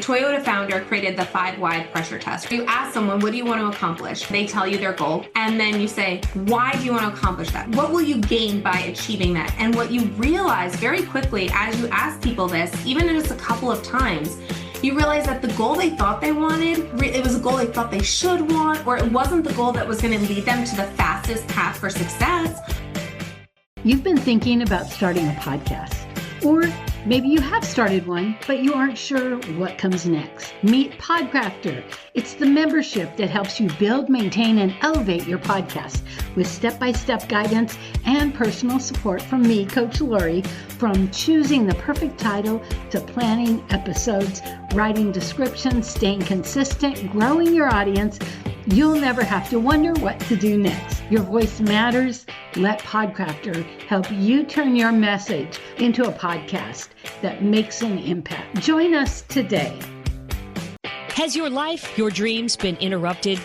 Toyota founder created the 5 why pressure test. You ask someone, what do you want to accomplish? They tell you their goal. And then you say, why do you want to accomplish that? What will you gain by achieving that? And what you realize very quickly as you ask people this, even just a couple of times, you realize that the goal they thought they wanted, it was a goal they thought they should want, or it wasn't the goal that was going to lead them to the fastest path for success. You've been thinking about starting a podcast, or maybe you have started one, but you aren't sure what comes next. Meet Podcrafter. It's the membership that helps you build, maintain, and elevate your podcast with step-by-step guidance and personal support from me, Coach Laurie, from choosing the perfect title to planning episodes, writing descriptions, staying consistent, growing your audience. You'll never have to wonder what to do next. Your voice matters. Let Podcrafter help you turn your message into a podcast that makes an impact. Join us today. Has your life, your dreams been interrupted?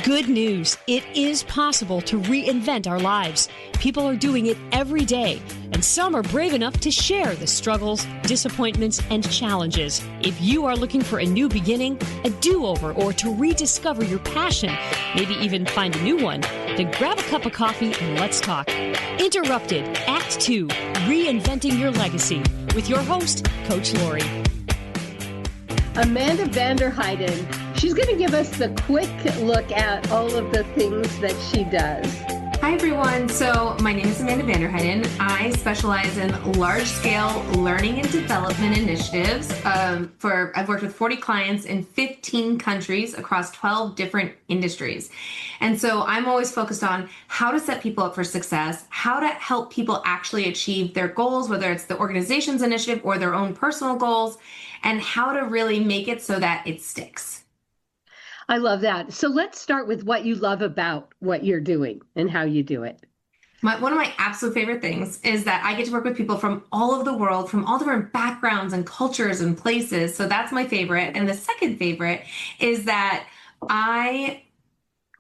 Good news. It is possible to reinvent our lives. People are doing it every day, and some are brave enough to share the struggles, disappointments, and challenges. If you are looking for a new beginning, a do-over, or to rediscover your passion, maybe even find a new one, then grab a cup of coffee and let's talk. Interrupted, Act 2, Reinventing Your Legacy, with your host, Coach Laurie. Amanda Van Der Heiden. She's going to give us the quick look at all of the things that she does. Hi, everyone. So my name is Amanda Van Der Heiden. I specialize in large-scale learning and development initiatives. I've worked with 40 clients in 15 countries across 12 different industries. And so I'm always focused on how to set people up for success, how to help people actually achieve their goals, whether it's the organization's initiative or their own personal goals, and how to really make it so that it sticks. I love that. So let's start with what you love about what you're doing and how you do it. One of my absolute favorite things is that I get to work with people from all over the world, from all different backgrounds and cultures and places. So that's my favorite. And the second favorite is that I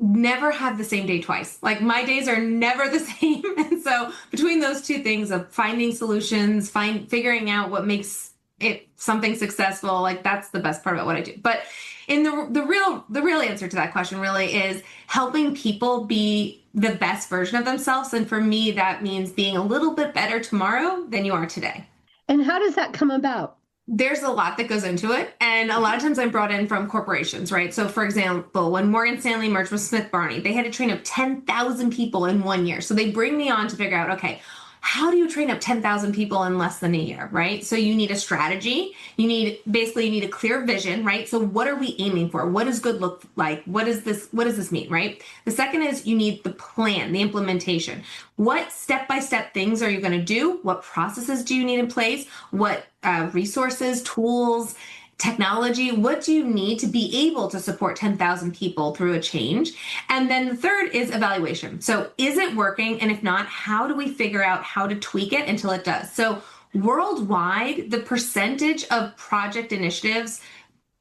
never have the same day twice. Like my days are never the same. And so between those two things of finding solutions, figuring out what makes it something successful, like that's the best part about what I do. But in the real answer to that question really is helping people be the best version of themselves. And for me, that means being a little bit better tomorrow than you are today. And how does that come about? There's a lot that goes into it. And a lot of times I'm brought in from corporations, right? So for example, when Morgan Stanley merged with Smith Barney, they had to train up 10,000 people in 1 year. So they bring me on to figure out, okay, how do you train up 10,000 people in less than a year, right? So you need a strategy. You need a clear vision, right? So what are we aiming for? What does good look like? What does this mean, right? The second is you need the plan, the implementation. What step-by-step things are you going to do? What processes do you need in place? What resources, tools, technology, what do you need to be able to support 10,000 people through a change? And then the third is evaluation. So is it working? And if not, how do we figure out how to tweak it until it does? So worldwide, the percentage of project initiatives,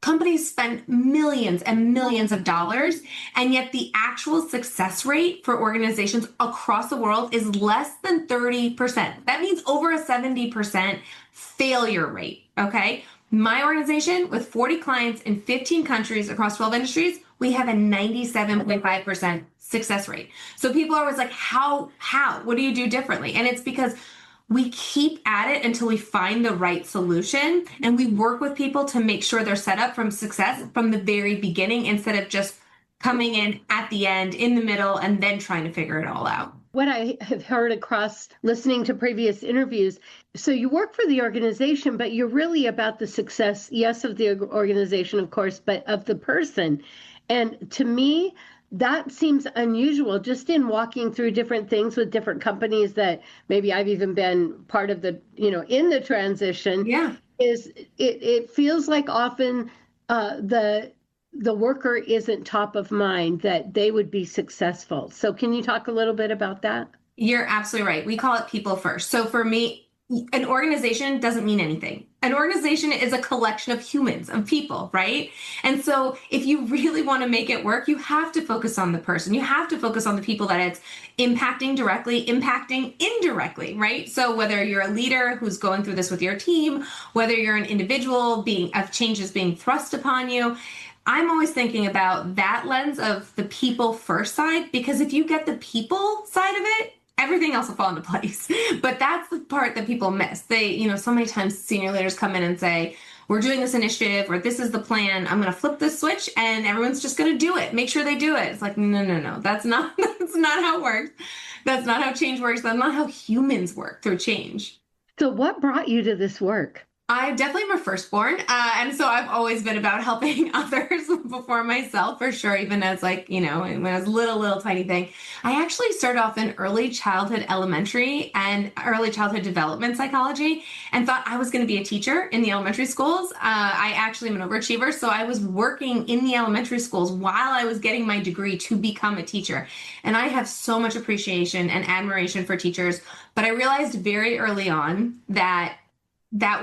companies spend millions and millions of dollars, and yet the actual success rate for organizations across the world is less than 30%. That means over a 70% failure rate, okay? My organization, with 40 clients in 15 countries across 12 industries, we have a 97.5% success rate. So people are always like, how, what do you do differently? And it's because we keep at it until we find the right solution, and we work with people to make sure they're set up from success from the very beginning instead of just coming in at the end, in the middle, and then trying to figure it all out. What I have heard across listening to previous interviews, so you work for the organization, but you're really about the success, yes, of the organization, of course, but of the person. And to me, that seems unusual just in walking through different things with different companies that maybe I've even been part of the, in the transition. Yeah. It feels like often the worker isn't top of mind, that they would be successful. So can you talk a little bit about that? You're absolutely right. We call it people first. So for me, an organization doesn't mean anything. An organization is a collection of humans, of people, right? And so if you really want to make it work, you have to focus on the person. You have to focus on the people that it's impacting directly, impacting indirectly, right? So whether you're a leader who's going through this with your team, whether you're an individual of changes being thrust upon you, I'm always thinking about that lens of the people first side, because if you get the people side of it, everything else will fall into place. But that's the part that people miss. So many times senior leaders come in and say, we're doing this initiative, or this is the plan. I'm going to flip this switch and everyone's just going to do it. Make sure they do it. It's like, no. That's not how it works. That's not how change works. That's not how humans work through change. So what brought you to this work? I definitely am a firstborn. And so I've always been about helping others before myself, for sure. Even as when I was little tiny thing. I actually started off in early childhood elementary and early childhood development psychology and thought I was going to be a teacher in the elementary schools. I actually am an overachiever. So I was working in the elementary schools while I was getting my degree to become a teacher. And I have so much appreciation and admiration for teachers. But I realized very early on that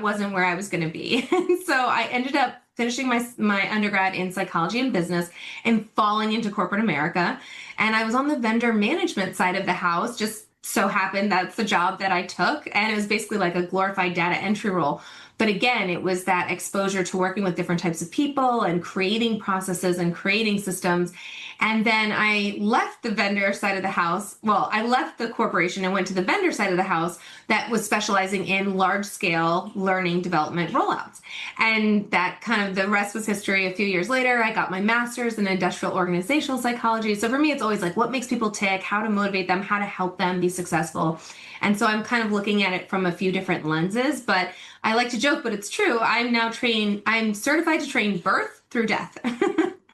wasn't where I was going to be. And so I ended up finishing my undergrad in psychology and business and falling into corporate America. And I was on the vendor management side of the house. Just so happened that's the job that I took. And it was basically like a glorified data entry role. But again, it was that exposure to working with different types of people and creating processes and creating systems. And then I left the vendor side of the house. Well, I left the corporation and went to the vendor side of the house that was specializing in large scale learning development rollouts. And that kind of the rest was history. A few years later, I got my master's in industrial organizational psychology. So for me, it's always like what makes people tick, how to motivate them, how to help them be successful. And so I'm kind of looking at it from a few different lenses, but I like to joke, but it's true. I'm certified to train birth through death.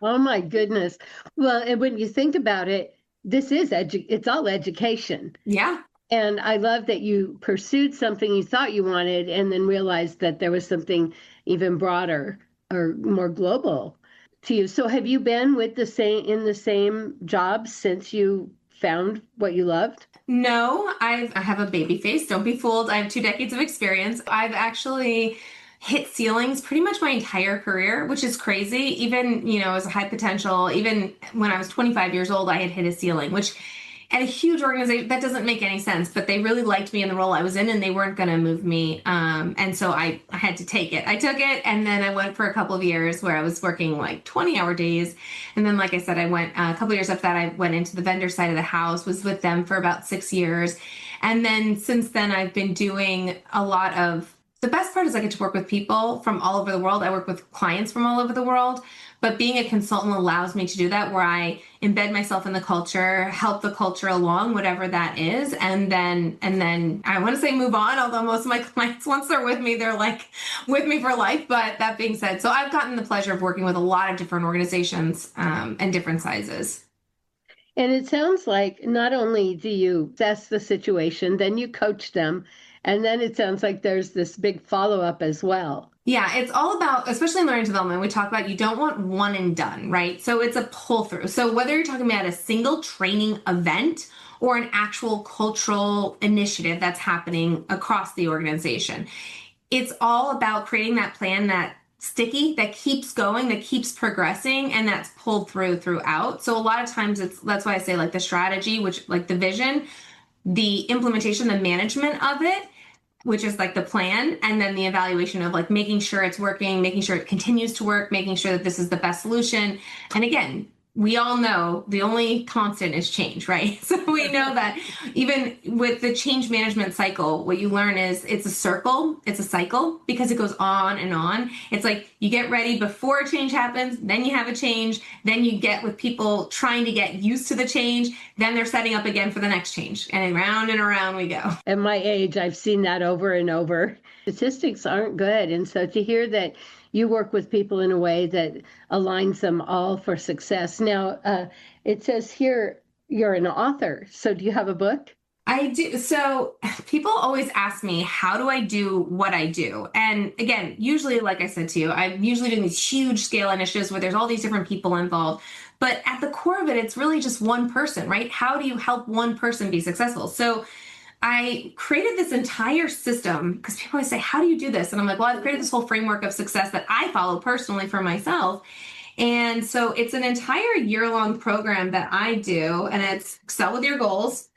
Oh my goodness. Well, and when you think about it, this is it's all education. Yeah. And I love that you pursued something you thought you wanted and then realized that there was something even broader or more global to you. So have you been in the same job since you found what you loved? No, I have a baby face. Don't be fooled. I have 2 decades of experience. I've actually hit ceilings pretty much my entire career, which is crazy. Even, as a high potential, even when I was 25 years old, I had hit a ceiling, which at a huge organization, that doesn't make any sense, but they really liked me in the role I was in and they weren't going to move me. And so I had to take it. I took it. And then I went for a couple of years where I was working like 20-hour days. And then, like I said, I went a couple of years after that, I went into the vendor side of the house, was with them for about 6 years. And then since then, I've been doing a lot of the best part is I get to work with people from all over the world. I work with clients from all over the world, but being a consultant allows me to do that where I embed myself in the culture, help the culture along, whatever that is. And then I want to say move on, although most of my clients, once they're with me, they're like with me for life. But that being said, so I've gotten the pleasure of working with a lot of different organizations and different sizes. And it sounds like not only do you assess the situation, then you coach them, and then it sounds like there's this big follow-up as well. Yeah, it's all about, especially in learning development, we talk about you don't want one and done, right? So it's a pull through. So whether you're talking about a single training event or an actual cultural initiative that's happening across the organization, it's all about creating that plan that's sticky, that keeps going, that keeps progressing, and that's pulled throughout. So a lot of times that's why I say like the strategy, which like the vision, the implementation, the management of it, which is like the plan, and then the evaluation of like making sure it's working, making sure it continues to work, making sure that this is the best solution. And again, we all know the only constant is change, right? So we know that even with the change management cycle, what you learn is it's a circle, it's a cycle, because it goes on and on. It's like you get ready before a change happens, then you have a change, then you get with people trying to get used to the change, then they're setting up again for the next change, and around we go. At my age, I've seen that over and over. Statistics aren't good. And so to hear that you work with people in a way that aligns them all for success. Now, it says here you're an author. So do you have a book? I do. So people always ask me, how do I do what I do? And again, usually, like I said to you, I'm usually doing these huge scale initiatives where there's all these different people involved. But at the core of it, it's really just one person, right? How do you help one person be successful? So I created this entire system because people always say, how do you do this? And I'm like, well, I've created this whole framework of success that I follow personally for myself. And so it's an entire year-long program that I do, and it's Excel with your goals.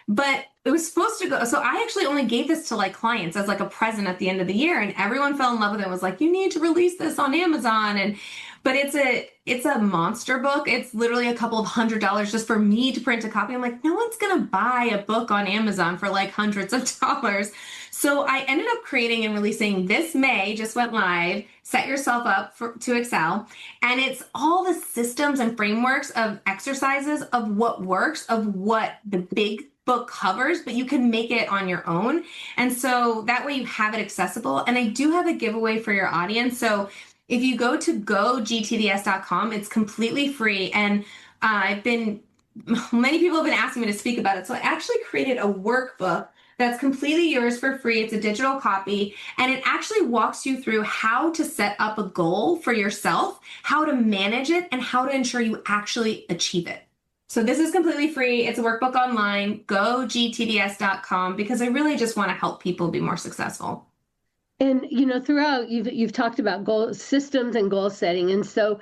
But it was supposed to go. So I actually only gave this to like clients as like a present at the end of the year, and everyone fell in love with it and was like, you need to release this on Amazon. But it's a monster book. It's literally a couple of $100s just for me to print a copy. I'm like, no one's gonna buy a book on Amazon for like hundreds of dollars. So I ended up creating and releasing this May, just went live, Set Yourself Up to Excel. And it's all the systems and frameworks of exercises of what works, of what the big book covers, but you can make it on your own. And so that way you have it accessible. And I do have a giveaway for your audience. So if you go to gogtds.com, it's completely free. And many people have been asking me to speak about it. So I actually created a workbook that's completely yours for free. It's a digital copy, and it actually walks you through how to set up a goal for yourself, how to manage it, and how to ensure you actually achieve it. So this is completely free. It's a workbook online. Go gtds.com, because I really just want to help people be more successful. And, throughout you've talked about goal systems and goal setting. And so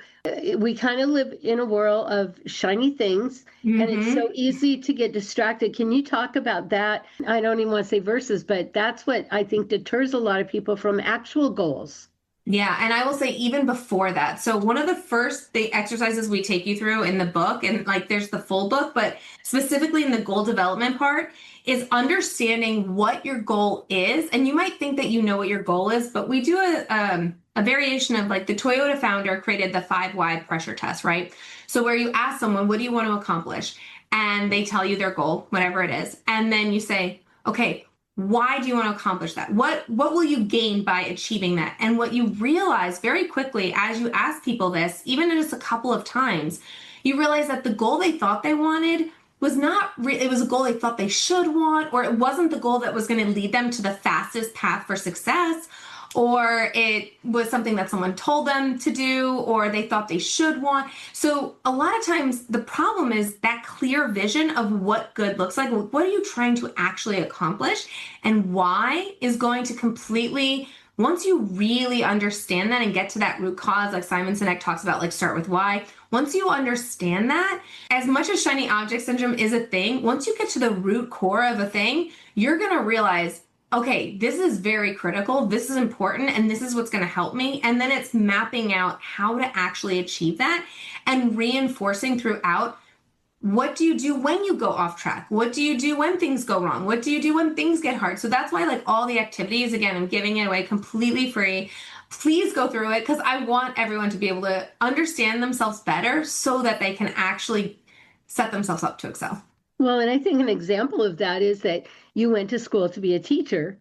we kind of live in a world of shiny things, and it's so easy to get distracted. Can you talk about that? I don't even want to say versus, but that's what I think deters a lot of people from actual goals. Yeah, and I will say even before that. So one of the exercises we take you through in the book, and like there's the full book, but specifically in the goal development part, is understanding what your goal is. And you might think that you know what your goal is, but we do a variation of, like, the Toyota founder created the 5 why pressure test, right? So where you ask someone, what do you want to accomplish? And they tell you their goal, whatever it is. And then you say, okay, why do you want to accomplish that? What will you gain by achieving that? And what you realize very quickly as you ask people this, even just a couple of times, you realize that the goal they thought they wanted was not it was a goal they thought they should want, or it wasn't the goal that was going to lead them to the fastest path for success, or it was something that someone told them to do, or they thought they should want. So a lot of times the problem is that clear vision of what good looks like. What are you trying to actually accomplish, and why is going to completely, once you really understand that and get to that root cause, like Simon Sinek talks about, like start with why. Once you understand that, as much as shiny object syndrome is a thing, once you get to the root core of a thing, you're going to realize, okay, this is very critical, this is important, and this is what's going to help me. And then it's mapping out how to actually achieve that and reinforcing throughout. What do you do when you go off track? What do you do when things go wrong? What do you do when things get hard? So that's why, like, all the activities, again, I'm giving it away completely free. Please go through it, because I want everyone to be able to understand themselves better so that they can actually set themselves up to excel. Well, and I think an example of that is that you went to school to be a teacher,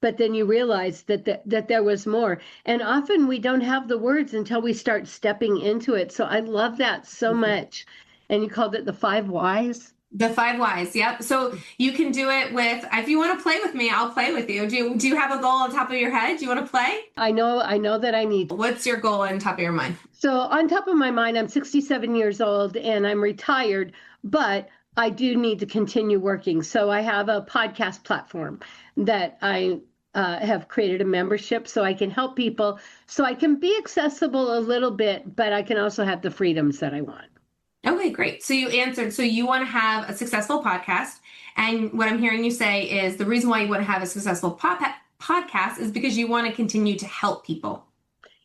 but then you realized that there was more. And often we don't have the words until we start stepping into it. So I love that so much. And you called it the 5 whys? The 5 whys, yep. So you can do it with, if you want to play with me, I'll play with you. Do you have a goal on top of your head? Do you want to play? I know that I need. What's your goal on top of your mind? So on top of my mind, I'm 67 years old and I'm retired, but I do need to continue working. So I have a podcast platform that I have created a membership so I can help people, so I can be accessible a little bit, but I can also have the freedoms that I want. Okay, great. So you answered. So you want to have a successful podcast. And what I'm hearing you say is the reason why you want to have a successful podcast is because you want to continue to help people.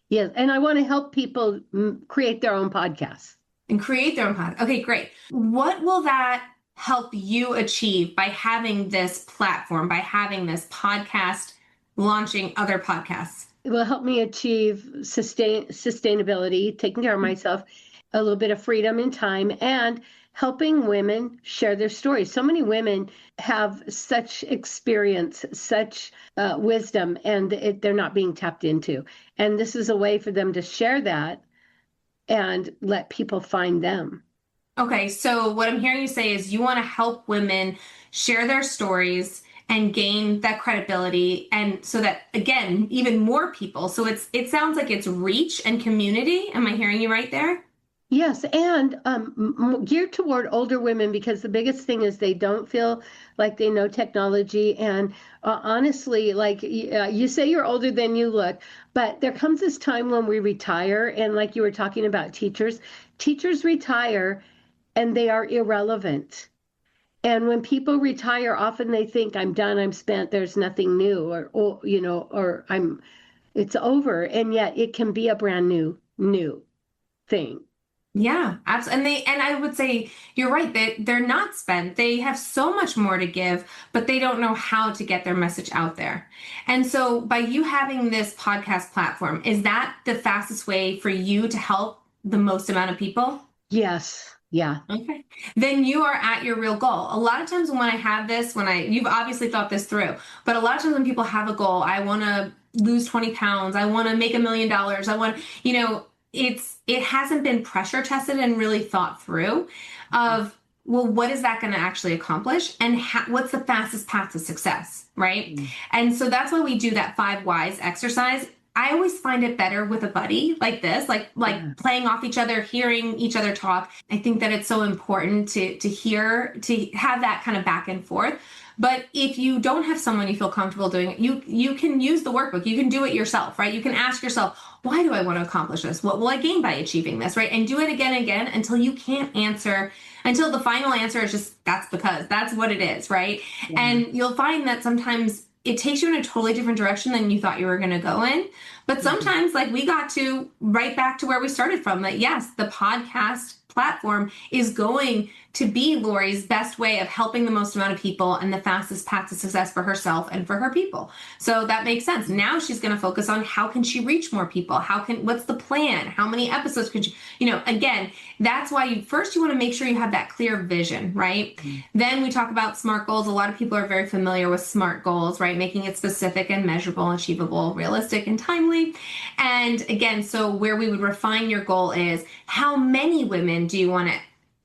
Yes. And I want to help people create their own podcasts. And create their own podcast. Okay, great. What will that help you achieve by having this platform, by having this podcast, launching other podcasts? It will help me achieve sustainability, taking care of myself, a little bit of freedom and time, and helping women share their stories. So many women have such experience, such wisdom, and they're not being tapped into. And this is a way for them to share that and let people find them. Okay, so what I'm hearing you say is you want to help women share their stories and gain that credibility, and so that, again, even more people. So it sounds like it's reach and community. Am I hearing you right there? Yes, and geared toward older women because the biggest thing is they don't feel like they know technology. And honestly, like you say you're older than you look, but there comes this time when we retire. And like you were talking about teachers retire and they are irrelevant. And when people retire, often they think, I'm done, I'm spent, there's nothing new, or it's over. And yet it can be a brand new thing. Yeah, absolutely. And I would say you're right that they're not spent. They have so much more to give, but they don't know how to get their message out there. And so by you having this podcast platform, is that the fastest way for you to help the most amount of people? Yes. Yeah. Okay. Then you are at your real goal. A lot of times when I have this, you've obviously thought this through, but a lot of times when people have a goal, I want to lose 20 pounds, I want to make $1 million, I want, it hasn't been pressure tested and really thought through of, well, what is that going to actually accomplish and what's the fastest path to success, right? And so that's why we do that 5 whys exercise. I always find it better with a buddy like this, like playing off each other, hearing each other talk. I think that it's so important to have that kind of back and forth. But if you don't have someone you feel comfortable doing it, you can use the workbook. You can do it yourself, right? You can ask yourself, why do I want to accomplish this? What will I gain by achieving this, right? And do it again and again until you can't answer, until the final answer is just, that's what it is, right? Yeah. And you'll find that sometimes it takes you in a totally different direction than you thought you were going to go in. But sometimes like we got to right back to where we started from, that yes, the podcast platform is going to be Laurie's best way of helping the most amount of people and the fastest path to success for herself and for her people. So that makes sense. Now she's going to focus on how can she reach more people? What's the plan? How many episodes could again, that's why you want to make sure you have that clear vision, right? Then we talk about SMART goals. A lot of people are very familiar with SMART goals, right? Making it specific and measurable, achievable, realistic, and timely. And again, so where we would refine your goal is how many women do you want to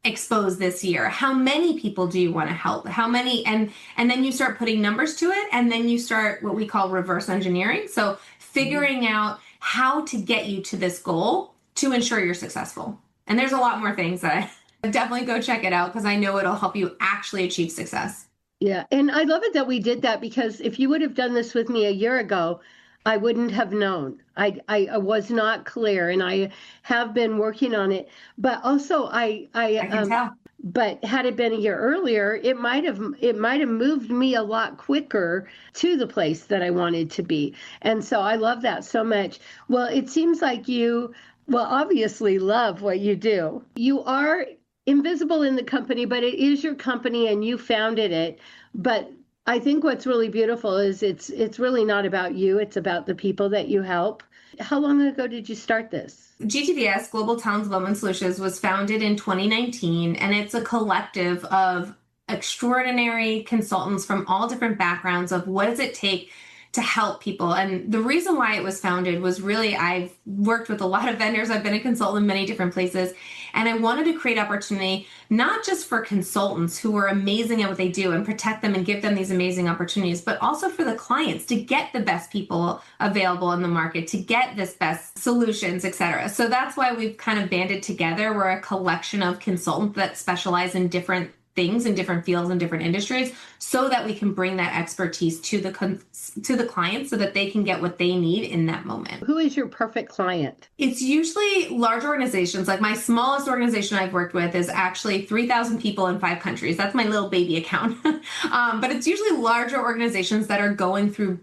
expose this year? How many people do you want to help? How many? And then you start putting numbers to it, and then you start what we call reverse engineering. So figuring out how to get you to this goal to ensure you're successful. And there's a lot more things that I definitely go check it out because I know it'll help you actually achieve success. Yeah. And I love it that we did that, because if you would have done this with me a year ago, I wouldn't have known. I was not clear, and I have been working on it. But also, I can tell. But had it been a year earlier, it might have moved me a lot quicker to the place that I wanted to be. And so I love that so much. Well, it seems like you obviously love what you do. You are invisible in the company, but it is your company and you founded it. But I think what's really beautiful is it's really not about you. It's about the people that you help. How long ago did you start this? GTDS, Global Talent Development Solutions, was founded in 2019, and it's a collective of extraordinary consultants from all different backgrounds of what does it take to help people. And the reason why it was founded was really, I've worked with a lot of vendors. I've been a consultant in many different places. And I wanted to create opportunity, not just for consultants who are amazing at what they do and protect them and give them these amazing opportunities, but also for the clients to get the best people available in the market, to get this best solutions, et cetera. So that's why we've kind of banded together. We're a collection of consultants that specialize in different things in different fields and different industries, so that we can bring that expertise to the clients so that they can get what they need in that moment. Who is your perfect client? It's usually large organizations. Like my smallest organization I've worked with is actually 3,000 people in 5 countries. That's my little baby account. But it's usually larger organizations that are going through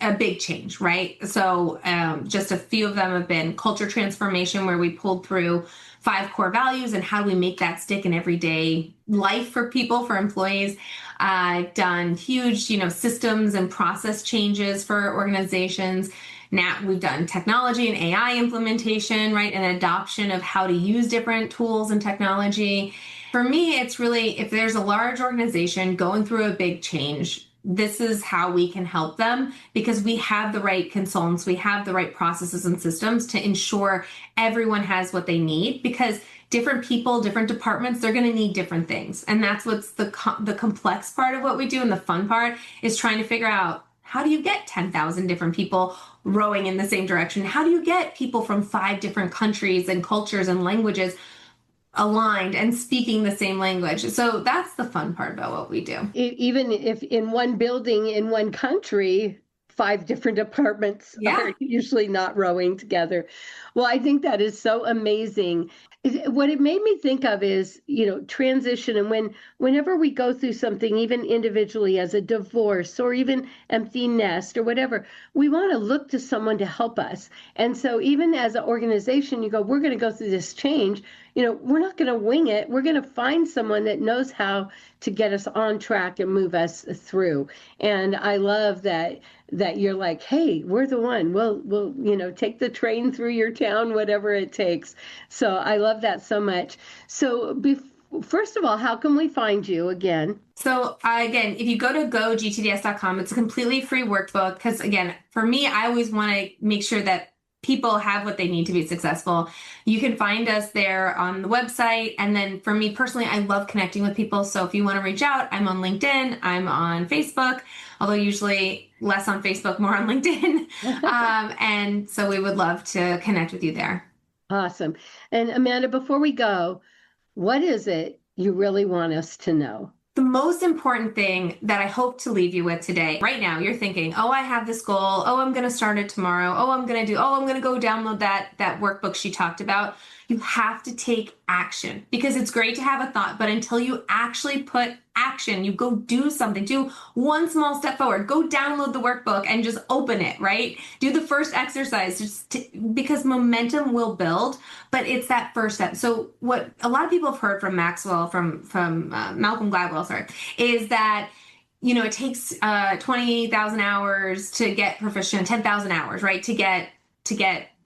a big change, right? So just a few of them have been culture transformation, where we pulled through 5 core values and how do we make that stick in everyday life for people, for employees. I've done huge, systems and process changes for organizations. Now we've done technology and AI implementation, right? And adoption of how to use different tools and technology. For me, it's really, if there's a large organization going through a big change, this is how we can help them, because we have the right consultants, we have the right processes and systems to ensure everyone has what they need, because different people, different departments, they're going to need different things. And that's what's the complex part of what we do. And the fun part is trying to figure out, how do you get 10,000 different people rowing in the same direction? How do you get people from 5 different countries and cultures and languages aligned and speaking the same language? So that's the fun part about what we do. Even if in one building in one country, 5 different departments are usually not rowing together. Well, I think that is so amazing. What it made me think of is, transition. And whenever we go through something, even individually as a divorce or even empty nest or whatever, we want to look to someone to help us. And so even as an organization, you go, we're going to go through this change. We're not going to wing it. We're going to find someone that knows how to get us on track and move us through. And I love that you're like, hey, we're the one. We'll take the train through your town, whatever it takes. So I love that so much. So first of all, how can we find you again? So again, if you go to gogtds.com, it's a completely free workbook. Because again, for me, I always want to make sure that people have what they need to be successful. You can find us there on the website. And then for me personally, I love connecting with people. So if you want to reach out, I'm on LinkedIn, I'm on Facebook, although usually less on Facebook, more on LinkedIn. And so we would love to connect with you there. Awesome. And Amanda, before we go, what is it you really want us to know? The most important thing that I hope to leave you with today, right now, you're thinking, oh, I have this goal. Oh, I'm going to start it tomorrow. I'm going to go download that workbook she talked about. You have to take action, because it's great to have a thought, but until you actually put action, you go do something, do one small step forward, go download the workbook and just open it, right? Do the first exercise, because momentum will build, but it's that first step. So what a lot of people have heard from Malcolm Gladwell, is that it takes 20,000 hours to get proficient, 10,000 hours, right? To get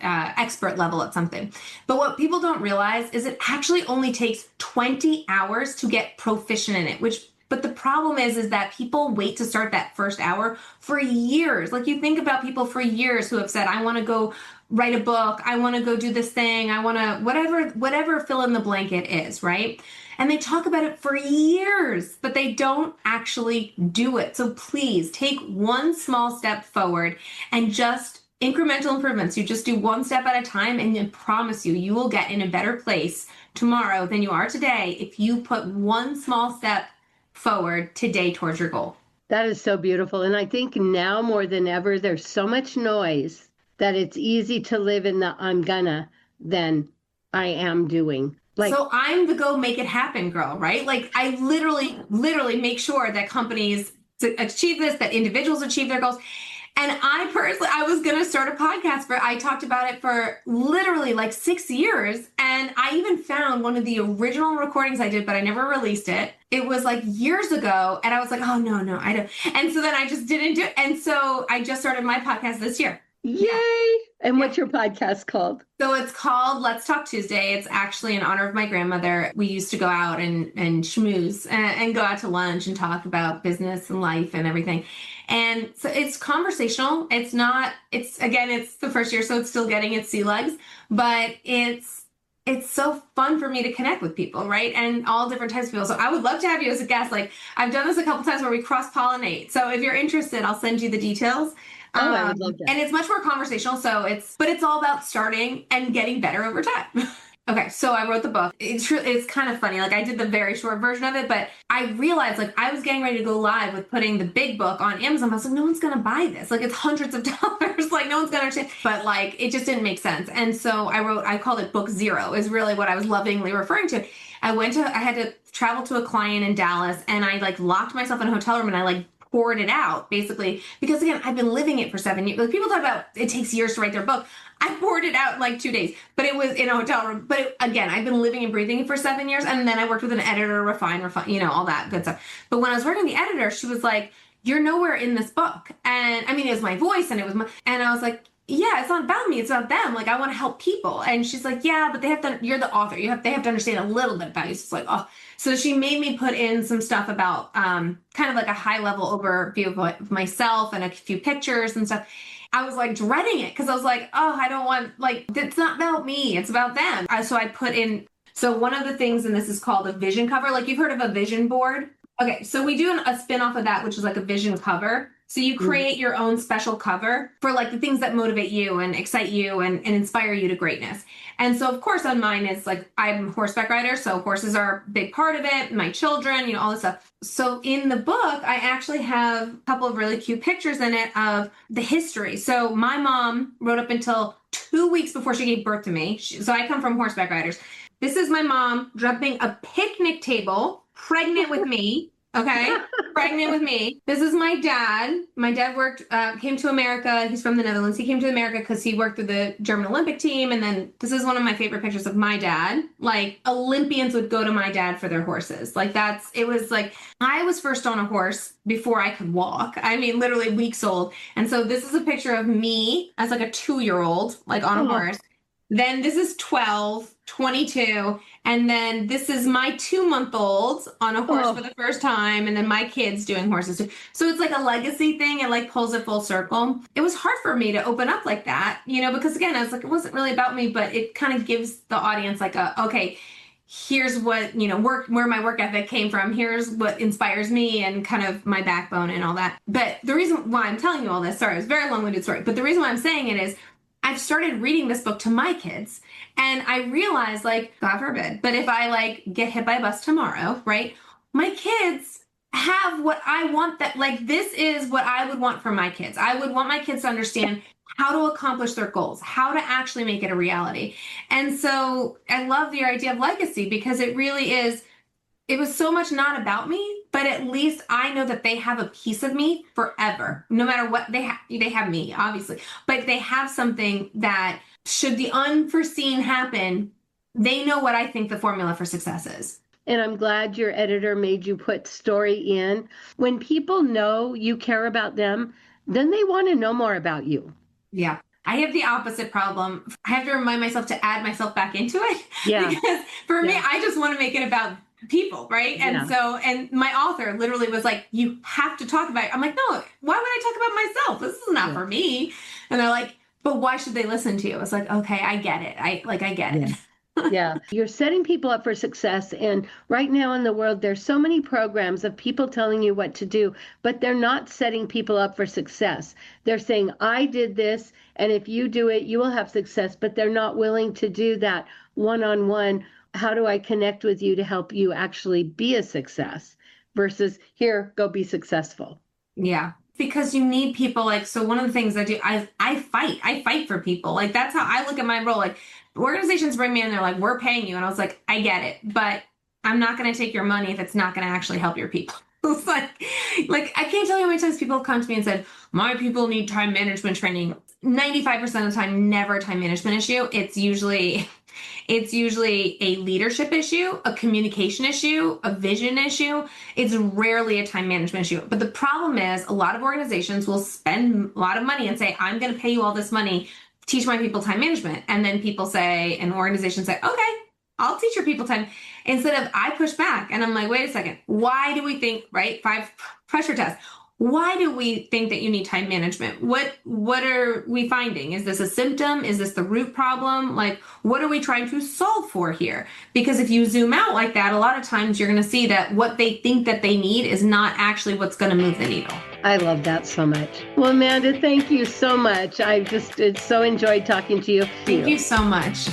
expert level at something. But what people don't realize is it actually only takes 20 hours to get proficient in it, but the problem is that people wait to start that first hour for years. Like, you think about people for years who have said, I want to go write a book. I want to go do this thing. I want to, whatever fill in the blank it is, right? And they talk about it for years, but they don't actually do it. So please take one small step forward and just incremental improvements. You just do one step at a time, and I promise you will get in a better place tomorrow than you are today if you put one small step forward today towards your goal. That is so beautiful. And I think now more than ever, there's so much noise that it's easy to live in the I'm gonna than I am doing. So I'm the go make it happen girl, right? Like, I literally make sure that companies achieve this, that individuals achieve their goals. And I was going to start a podcast, but I talked about it for literally like 6 years. And I even found one of the original recordings I did, but I never released it. It was like years ago. And I was like, oh, no, I don't. And so then I just didn't do it. And so I just started my podcast this year. Yay! Yeah. And what's your podcast called? So it's called Let's Talk Tuesday. It's actually in honor of my grandmother. We used to go out and schmooze and go out to lunch and talk about business and life and everything. And so it's conversational. It's the first year, so it's still getting its sea legs, but it's so fun for me to connect with people, right? And all different types of people. So I would love to have you as a guest. Like, I've done this a couple times where we cross-pollinate. So if you're interested, I'll send you the details. I would love that. And it's much more conversational. But it's all about starting and getting better over time. Okay, so I wrote the book. It's kind of funny. Like, I did the very short version of it, but I realized, like, I was getting ready to go live with putting the big book on Amazon. I was like, no one's going to buy this. Like, it's hundreds of dollars. Like, no one's going to understand. But like, it just didn't make sense. And so I called it book 0 is really what I was lovingly referring to. I had to travel to a client in Dallas, and I like locked myself in a hotel room, and I like poured it out, basically, because again, I've been living it for 7 years. Like, people talk about it takes years to write their book. I poured it out in like 2 days, but it was in a hotel room. But again, I've been living and breathing it for 7 years. And then I worked with an editor, refine, all that good stuff. But when I was working with the editor, she was like, you're nowhere in this book. And I mean, it was my voice, and and I was like, yeah, it's not about me. It's about them. Like, I want to help people. And she's like, yeah, but you're the author. They have to understand a little bit about you. So it's like, oh. So she made me put in some stuff about kind of like a high level overview of myself and a few pictures and stuff. I was like dreading it because I was like, oh, I don't want, like, it's not about me. It's about them. So I put in, so one of the things, and this is called a vision cover. Like, you've heard of a vision board. Okay, so we do a spin-off of that, which is like a vision cover. So you create your own special cover for like the things that motivate you and excite you and inspire you to greatness. And so of course on mine it's like I'm a horseback rider, so horses are a big part of it, my children, you know, all this stuff. So in the book, I actually have a couple of really cute pictures in it of the history. So my mom wrote up until 2 weeks before she gave birth to me. So I come from horseback riders. This is my mom jumping a picnic table, pregnant with me. Okay. Pregnant with me. This is my dad. My dad came to America. He's from the Netherlands. He came to America because he worked with the German Olympic team. And then this is one of my favorite pictures of my dad. Like Olympians would go to my dad for their horses. Like it was like, I was first on a horse before I could walk. I mean, literally weeks old. And so this is a picture of me as like a 2-year-old, like on a horse. Then this is 12, 22. And then this is my 2-month-old on a horse for the first time. And then my kids doing horses too. So it's like a legacy thing. It like pulls it full circle. It was hard for me to open up like that, you know, because again, I was like, it wasn't really about me, but it kind of gives the audience like okay, here's what, you know, where my work ethic came from. Here's what inspires me and kind of my backbone and all that. But the reason why I'm telling you all this, sorry, it was a very long-winded story, but the reason why I'm saying it is I've started reading this book to my kids and I realized like, God forbid, but if I like get hit by a bus tomorrow, right? My kids have what I want that like, this is what I would want for my kids. I would want my kids to understand how to accomplish their goals, how to actually make it a reality. And so I love the idea of legacy because it really is, it was so much not about me, but at least I know that they have a piece of me forever. No matter what they have me, obviously, but they have something that should the unforeseen happen, they know what I think the formula for success is. And I'm glad your editor made you put story in. When people know you care about them, then they want to know more about you. Yeah. I have the opposite problem. I have to remind myself to add myself back into it. Yeah. Because for me, I just want to make it about people, right? And so, and my author literally was like, you have to talk about it. I'm like, no, why would I talk about myself? This is not for me. And they're like, but why should they listen to you? It's like, okay, I get it. I get it. Yeah. You're setting people up for success. And right now in the world, there's so many programs of people telling you what to do, but they're not setting people up for success. They're saying, I did this, and if you do it, you will have success, but they're not willing to do that one-on-one. How do I connect with you to help you actually be a success versus here, go be successful? Yeah. Because you need people like, so one of the things I do, I fight for people. Like that's how I look at my role. Like organizations bring me in, they're like, we're paying you. And I was like, I get it, but I'm not going to take your money if it's not going to actually help your people. It's like I can't tell you how many times people have come to me and said, my people need time management training. 95% of the time, never a time management issue. It's usually a leadership issue, a communication issue, a vision issue. It's rarely a time management issue. But the problem is a lot of organizations will spend a lot of money and say, I'm going to pay you all this money, teach my people time management. And then people say, and organizations say, okay, I'll teach your people time. Instead of I push back and I'm like, wait a second, why do we think, right? 5 pressure tests. Why do we think that you need time management? What are we finding? Is this a symptom? Is this the root problem? Like, what are we trying to solve for here? Because if you zoom out like that, a lot of times you're going to see that what they think that they need is not actually what's going to move the needle. I love that so much. Well, Amanda, thank you so much. It's so enjoyed talking to you. Thank you so much.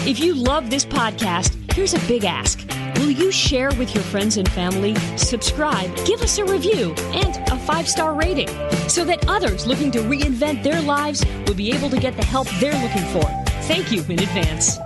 If you love this podcast, here's a big ask. Will you share with your friends and family, subscribe, give us a review, and a 5-star rating so that others looking to reinvent their lives will be able to get the help they're looking for? Thank you in advance.